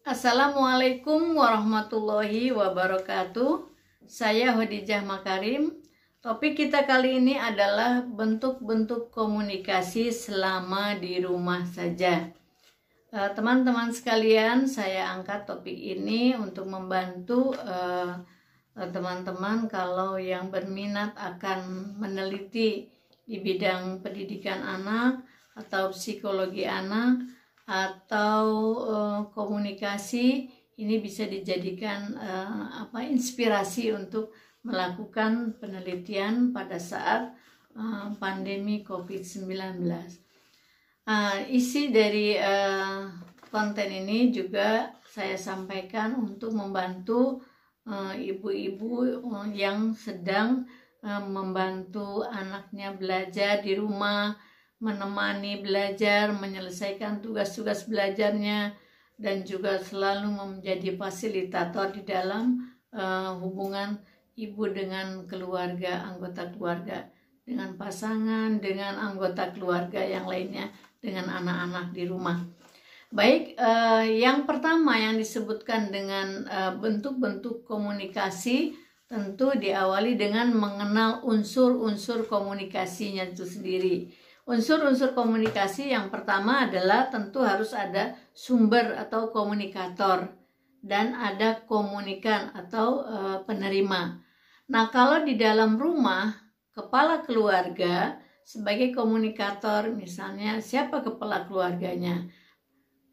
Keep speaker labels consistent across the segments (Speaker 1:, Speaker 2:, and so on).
Speaker 1: Assalamualaikum warahmatullahi wabarakatuh. Saya Khadijah Makarim. Topik kita kali ini adalah bentuk-bentuk komunikasi selama di rumah saja. Teman-teman sekalian, saya angkat topik ini untuk membantu teman-teman kalau yang berminat akan meneliti di bidang pendidikan anak atau psikologi anak atau komunikasi. Ini bisa dijadikan inspirasi untuk melakukan penelitian pada saat pandemi COVID-19. Isi dari konten ini juga saya sampaikan untuk membantu ibu-ibu yang sedang membantu anaknya belajar di rumah, menemani belajar, menyelesaikan tugas-tugas belajarnya, dan juga selalu menjadi fasilitator di dalam hubungan ibu dengan keluarga, anggota keluarga, dengan pasangan, dengan anggota keluarga yang lainnya, dengan anak-anak di rumah. Baik, yang pertama yang disebutkan dengan bentuk-bentuk komunikasi tentu diawali dengan mengenal unsur-unsur komunikasinya itu sendiri. Unsur-unsur komunikasi yang pertama adalah tentu harus ada sumber atau komunikator dan ada komunikan atau penerima. Nah, kalau di dalam rumah, kepala keluarga sebagai komunikator, misalnya siapa kepala keluarganya?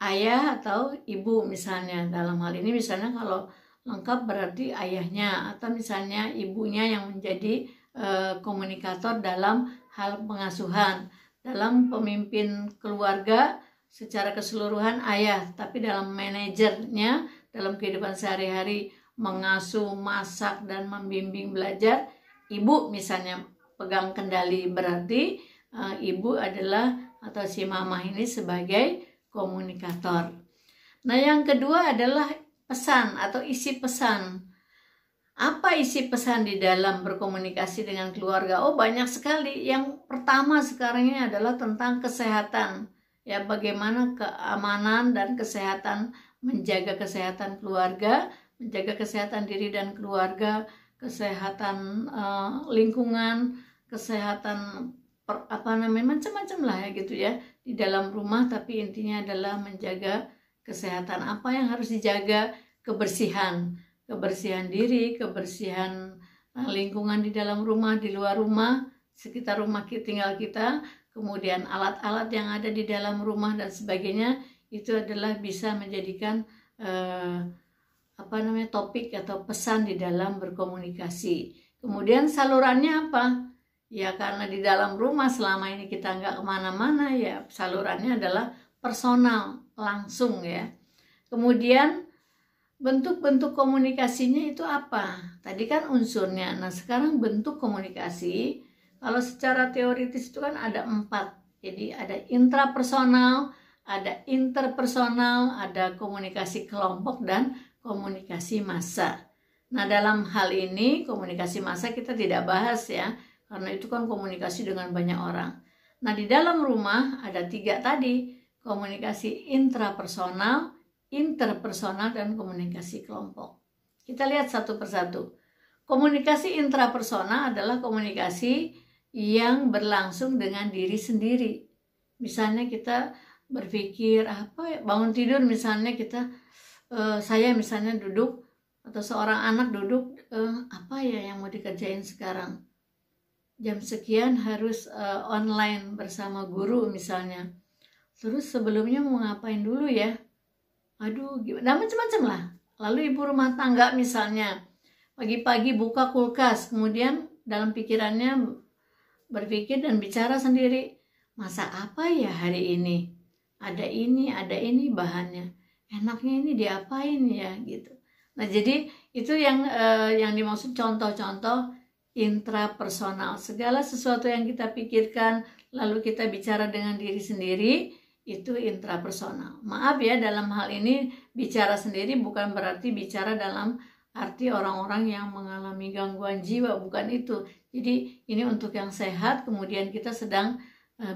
Speaker 1: Ayah atau ibu misalnya. Dalam hal ini misalnya kalau lengkap berarti ayahnya, atau misalnya ibunya yang menjadi komunikator dalam hal pengasuhan. Dalam pemimpin keluarga secara keseluruhan ayah, tapi dalam manajernya, dalam kehidupan sehari-hari mengasuh, masak, dan membimbing belajar, ibu misalnya pegang kendali, berarti ibu adalah atau si mama ini sebagai komunikator. Nah, yang kedua adalah pesan atau isi pesan. Apa isi pesan di dalam berkomunikasi dengan keluarga? Oh, banyak sekali. Yang pertama sekarang ini adalah tentang kesehatan. Ya, bagaimana keamanan dan kesehatan, menjaga kesehatan keluarga, menjaga kesehatan diri dan keluarga, kesehatan lingkungan, kesehatan macam-macam lah ya gitu ya di dalam rumah, tapi intinya adalah menjaga kesehatan. Apa yang harus dijaga? Kebersihan diri, kebersihan lingkungan di dalam rumah, di luar rumah, sekitar rumah tinggal kita, kemudian alat-alat yang ada di dalam rumah dan sebagainya. Itu adalah bisa menjadikan topik atau pesan di dalam berkomunikasi. Kemudian salurannya apa? Ya, karena di dalam rumah selama ini kita nggak kemana-mana, ya salurannya adalah personal, langsung ya. Kemudian bentuk-bentuk komunikasinya itu apa? Tadi kan unsurnya. Nah, sekarang bentuk komunikasi, kalau secara teoritis itu kan ada 4. Jadi ada intrapersonal, ada interpersonal, ada komunikasi kelompok, dan komunikasi massa. Nah, dalam hal ini komunikasi massa kita tidak bahas ya, karena itu kan komunikasi dengan banyak orang. Nah, di dalam rumah ada 3 tadi, komunikasi intrapersonal, interpersonal, dan komunikasi kelompok. Kita lihat satu persatu. Komunikasi intrapersonal adalah komunikasi yang berlangsung dengan diri sendiri. Misalnya kita berpikir bangun tidur misalnya saya misalnya duduk, atau seorang anak duduk, apa ya yang mau dikerjain sekarang? Jam sekian harus online bersama guru misalnya. Terus sebelumnya mau ngapain dulu ya? Aduh, gimana? Macam-macam lah. Lalu ibu rumah tangga misalnya pagi-pagi buka kulkas, kemudian dalam pikirannya berpikir dan bicara sendiri, masak apa ya hari ini? Ada ini bahannya. Enaknya ini diapain ya gitu. Nah, jadi itu yang dimaksud contoh-contoh intrapersonal. Segala sesuatu yang kita pikirkan lalu kita bicara dengan diri sendiri, itu intrapersonal. Maaf ya, dalam hal ini bicara sendiri bukan berarti bicara dalam arti orang-orang yang mengalami gangguan jiwa, bukan itu. Jadi ini untuk yang sehat, kemudian kita sedang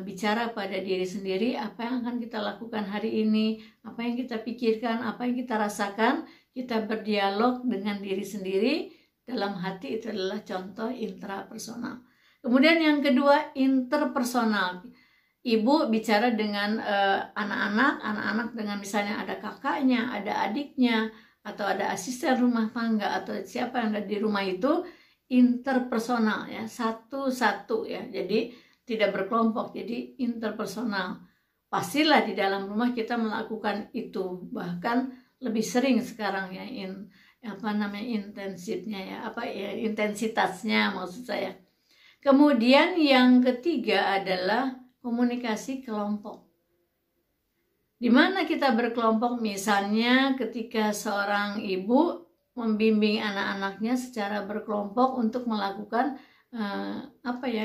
Speaker 1: bicara pada diri sendiri, apa yang akan kita lakukan hari ini, apa yang kita pikirkan, apa yang kita rasakan. Kita berdialog dengan diri sendiri dalam hati, itu adalah contoh intrapersonal. Kemudian yang kedua, interpersonal. Ibu bicara dengan anak-anak dengan misalnya ada kakaknya, ada adiknya, atau ada asisten rumah tangga, atau siapa yang ada di rumah itu, interpersonal ya, satu-satu ya. Jadi tidak berkelompok, jadi interpersonal. Pastilah di dalam rumah kita melakukan itu, bahkan lebih sering sekarang ya, intensifnya ya, intensitasnya maksud saya. Kemudian yang ketiga adalah komunikasi kelompok. Di mana kita berkelompok, misalnya ketika seorang ibu membimbing anak-anaknya secara berkelompok untuk melakukan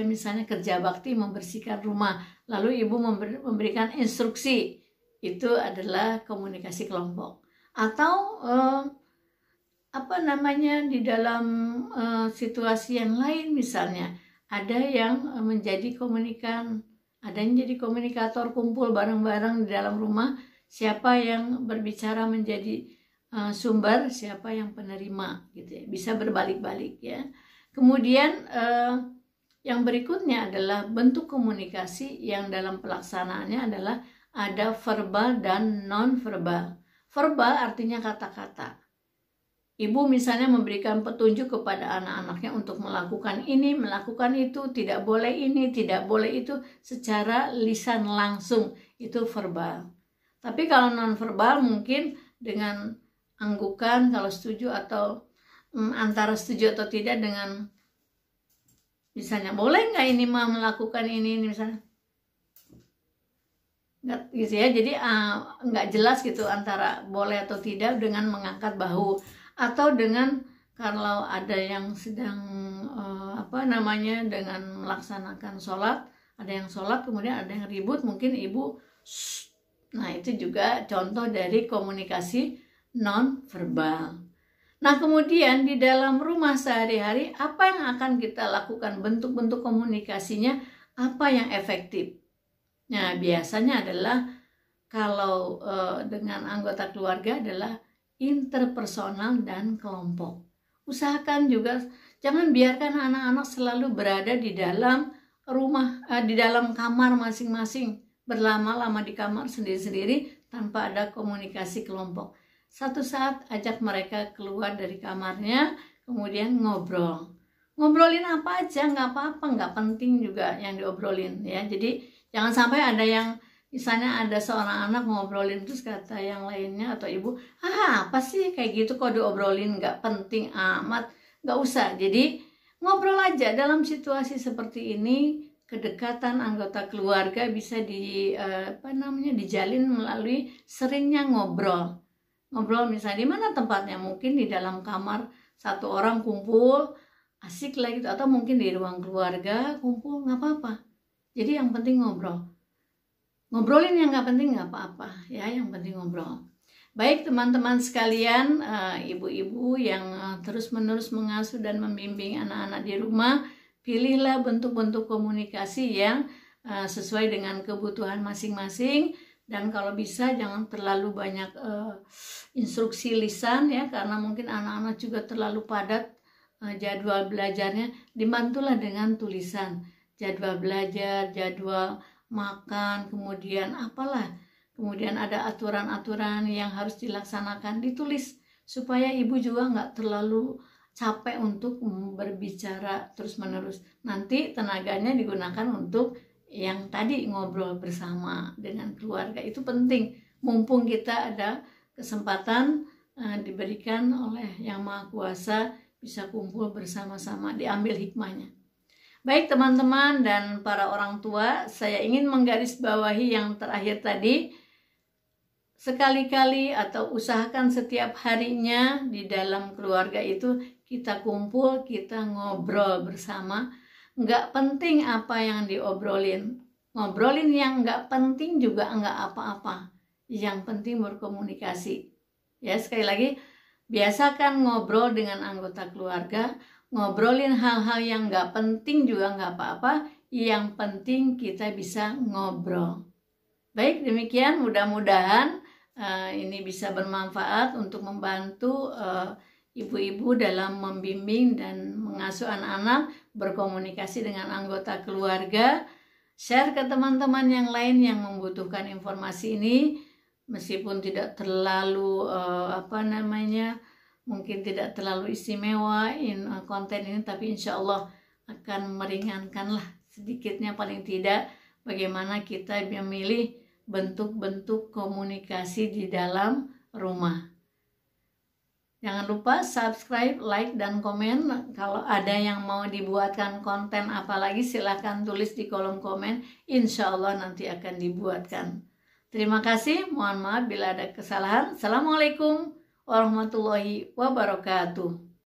Speaker 1: misalnya kerja bakti, membersihkan rumah, lalu ibu memberikan instruksi, itu adalah komunikasi kelompok. Atau di dalam situasi yang lain, misalnya ada yang menjadi ada yang jadi komunikator, kumpul bareng-bareng di dalam rumah, siapa yang berbicara menjadi sumber, siapa yang penerima gitu ya, bisa berbalik-balik ya. Kemudian yang berikutnya adalah bentuk komunikasi yang dalam pelaksanaannya adalah ada verbal dan non-verbal. Verbal artinya kata-kata. Ibu misalnya memberikan petunjuk kepada anak-anaknya untuk melakukan ini, melakukan itu, tidak boleh ini, tidak boleh itu, secara lisan langsung, itu verbal. Tapi kalau non-verbal mungkin dengan anggukan kalau setuju, atau antara setuju atau tidak, dengan misalnya boleh nggak ini mah melakukan ini misalnya, nggak gitu ya. Jadi nggak jelas gitu antara boleh atau tidak dengan mengangkat bahu, atau dengan kalau ada yang sedang dengan melaksanakan sholat, ada yang sholat kemudian ada yang ribut, mungkin ibu nah itu juga contoh dari komunikasi non verbal. Nah kemudian di dalam rumah sehari-hari, apa yang akan kita lakukan, bentuk-bentuk komunikasinya, apa yang efektif? Nah biasanya adalah kalau dengan anggota keluarga adalah interpersonal dan kelompok. Usahakan juga jangan biarkan anak-anak selalu berada di dalam rumah, di dalam kamar masing-masing, berlama-lama di kamar sendiri-sendiri tanpa ada komunikasi kelompok. Satu saat ajak mereka keluar dari kamarnya, kemudian ngobrol. Ngobrolin apa aja, nggak apa-apa, nggak penting juga yang diobrolin ya. Jadi jangan sampai ada yang misalnya ada seorang anak ngobrolin terus kata yang lainnya atau ibu, apa sih kayak gitu kok diobrolin, nggak penting amat, nggak usah. Jadi ngobrol aja. Dalam situasi seperti ini, kedekatan anggota keluarga bisa dijalin melalui seringnya ngobrol. Ngobrol misalnya di mana tempatnya, mungkin di dalam kamar satu orang kumpul asik lah gitu, atau mungkin di ruang keluarga kumpul, nggak apa-apa. Jadi yang penting ngobrol. Ngobrolin yang nggak penting nggak apa-apa ya, yang penting ngobrol. Baik teman-teman sekalian, ibu-ibu yang terus-menerus mengasuh dan membimbing anak-anak di rumah, pilihlah bentuk-bentuk komunikasi yang sesuai dengan kebutuhan masing-masing. Dan kalau bisa jangan terlalu banyak instruksi lisan ya, karena mungkin anak-anak juga terlalu padat jadwal belajarnya. Dibantulah dengan tulisan, jadwal belajar, jadwal makan, kemudian kemudian ada aturan-aturan yang harus dilaksanakan, ditulis supaya ibu juga nggak terlalu capek untuk berbicara terus-menerus. Nanti tenaganya digunakan untuk yang tadi ngobrol bersama dengan keluarga. Itu penting, mumpung kita ada kesempatan diberikan oleh Yang Maha Kuasa bisa kumpul bersama-sama, diambil hikmahnya. Baik teman-teman dan para orang tua, saya ingin menggarisbawahi yang terakhir tadi. Sekali-kali atau usahakan setiap harinya di dalam keluarga itu kita kumpul, kita ngobrol bersama. Nggak penting apa yang diobrolin, ngobrolin yang nggak penting juga nggak apa-apa, yang penting berkomunikasi ya. Sekali lagi, biasakan ngobrol dengan anggota keluarga, ngobrolin hal-hal yang nggak penting juga nggak apa-apa, yang penting kita bisa ngobrol. Baik, demikian mudah-mudahan ini bisa bermanfaat untuk membantu ibu-ibu dalam membimbing dan mengasuh anak-anak, berkomunikasi dengan anggota keluarga, share ke teman-teman yang lain yang membutuhkan informasi ini, meskipun tidak terlalu mungkin tidak terlalu istimewa konten ini, tapi insya Allah akan meringankanlah sedikitnya paling tidak bagaimana kita memilih bentuk-bentuk komunikasi di dalam rumah. Jangan lupa subscribe, like, dan komen. Kalau ada yang mau dibuatkan konten apalagi silahkan tulis di kolom komen. Insya Allah nanti akan dibuatkan. Terima kasih, mohon maaf bila ada kesalahan. Assalamualaikum warahmatullahi wabarakatuh.